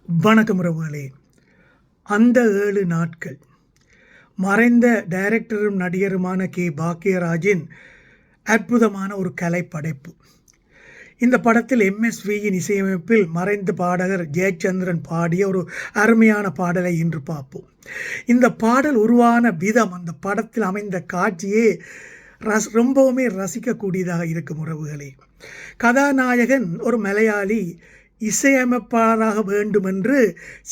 வணக்கம் உறவுகளே. அந்த 7 நாட்கள் மறைந்த டைரக்டரும் நடிகருமான கே பாக்கியராஜின் அற்புதமான ஒரு கலைப்படைப்பு. இந்த படத்தில் எம்எஸ்வியின் இசையமைப்பில் மறைந்த பாடகர் ஜெயச்சந்திரன் பாடிய ஒரு அருமையான பாடலை இன்று பார்ப்போம். இந்த பாடல் உருவான விதம், அந்த படத்தில் அமைந்த காட்சியே ரொம்பவுமே ரசிக்கக்கூடியதாக இருக்கும் உறவுகளே. கதாநாயகன் ஒரு மலையாளி இசையமைப்பாளராக வேண்டுமென்று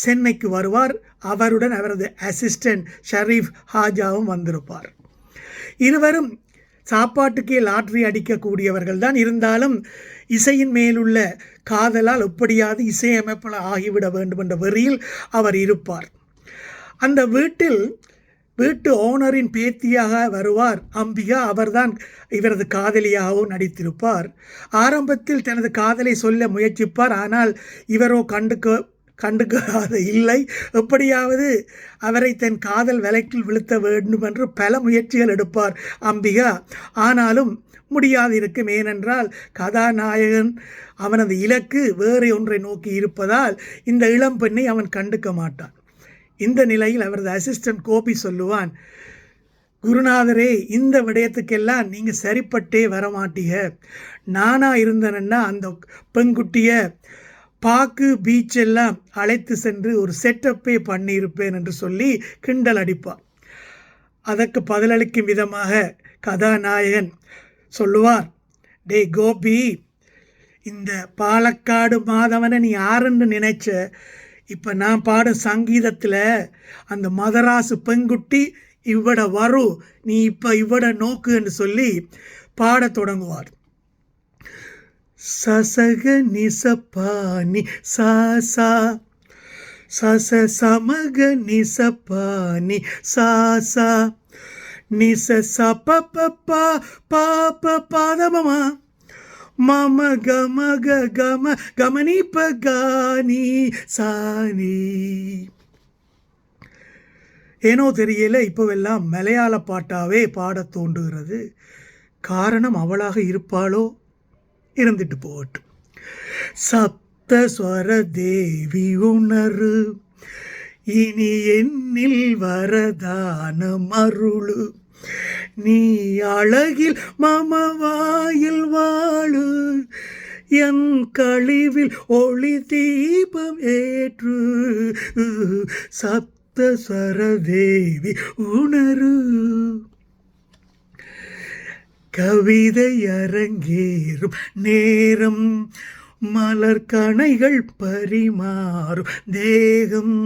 சென்னைக்கு வருவார். அவருடன் அவரது அசிஸ்டன்ட் ஷரீஃப் ஹாஜாவும் வந்திருப்பார். இருவரும் சாப்பாட்டுக்கே லாட்ரி அடிக்கக்கூடியவர்கள் தான். இருந்தாலும் இசையின் மேலுள்ள காதலால் எப்படியாவது இசையமைப்பாளர் ஆகிவிட வேண்டும் என்ற வெறியில் அவர் இருப்பார். அந்த வீட்டு ஓனரின் பேத்தியாக வருவார் அம்பிகா. அவர்தான் இவரது காதலியாகவும் நடித்திருப்பார். ஆரம்பத்தில் தனது காதலை சொல்ல முயற்சிப்பார். ஆனால் இவரோ கண்டுக்காத இல்லை. எப்படியாவது அவரை தன் காதல் வலைக்கில் வீழ்த்த வேண்டும் என்று பல முயற்சிகள் எடுப்பார் அம்பிகா. ஆனாலும் முடியாது இருக்கும். ஏனென்றால் கதாநாயகன் அவனது இலக்கு வேறு ஒன்றை நோக்கி இருப்பதால் இந்த இளம் பெண்ணை அவன் கண்டுக்க மாட்டான். இந்த நிலையில் அவரது அசிஸ்டன்ட் கோபி சொல்லுவான், குருநாதரே, இந்த விடயத்துக்கெல்லாம் நீங்கள் சரிப்பட்டே வரமாட்டீங்க. நானாக இருந்தேன்னா அந்த பெண்குட்டியை பாக்கு பீச்செல்லாம் அழைத்து சென்று ஒரு செட்டப்பே பண்ணியிருப்பேன் என்று சொல்லி கிண்டல் அடிப்பார். அதற்கு பதிலளிக்கும் விதமாக கதாநாயகன் சொல்லுவார், டே கோபி, இந்த பாலக்காடு மாதவனை நீ யாருன்னு நினைச்ச? இப்போ நான் பாடும் சங்கீதத்தில் அந்த மதராசு பெண்குட்டி இவட வரும், நீ இப்போ இவட நோக்கு என்று சொல்லி பாடத் தொடங்குவார். சசக நிசப்பானி சாசா சச சமக நிசப்பானி சாசா நிச சப்பப்பா பாப்ப பாதமமா மம கம கம கமனி பகானி சானி. ஏனோ தெரியல, இப்போவெல்லாம் மலையாள பாட்டாவே பாடத் தோன்றுகிறது. காரணம் அவளாக இருப்பாளோ? இருந்துட்டு போகட்டும். சப்தஸ்வர தேவி உணரு, இனி என்னில் வரதான மருளு, நீ அழகில் மமவாயில் வாழு, என் கழிவில் ஒளி தீபம் ஏற்று, சப்தஸ்வர தேவி உணரு. கவிதை அரங்கேறும் நேரம், மலர் கணைகள் பரிமாறும் தேகம்,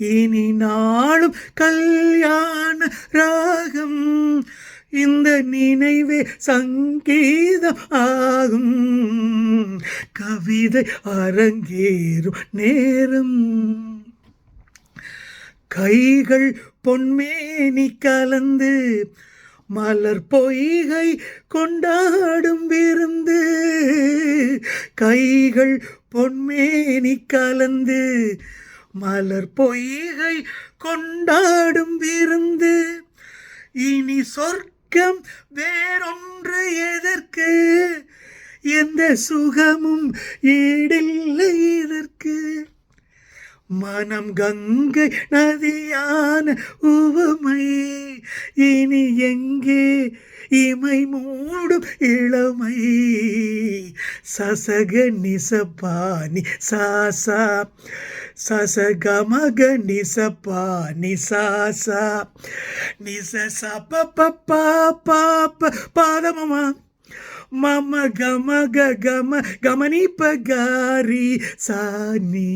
இனி நாளும் கல்யாண ராகம், இந்த நினைவே சங்கீதம் ஆகும். கவிதை அரங்கேறும் நேரம், கைகள் பொன்மேனி கலந்து மலர் பொய்கை கொண்டாடும் விருந்து, கைகள் பொன்மேனி கலந்து மலர் பொய்கை கொண்டாடும் விருந்து, இனி சொர்க்கம் வேறொன்று எதற்கு, எந்த சுகமும் ஈடில்லை இதற்கு, மனம் கங்கை நதியான உவமை, இனி எங்கே இமை மூடும் இளமை, சசக நிசப்பானி சாசா சச கமக நிசப்பானி சாசா நிச சப்ப பாப்ப பாதமமா மம கம கம கமனி பகாரி சானி.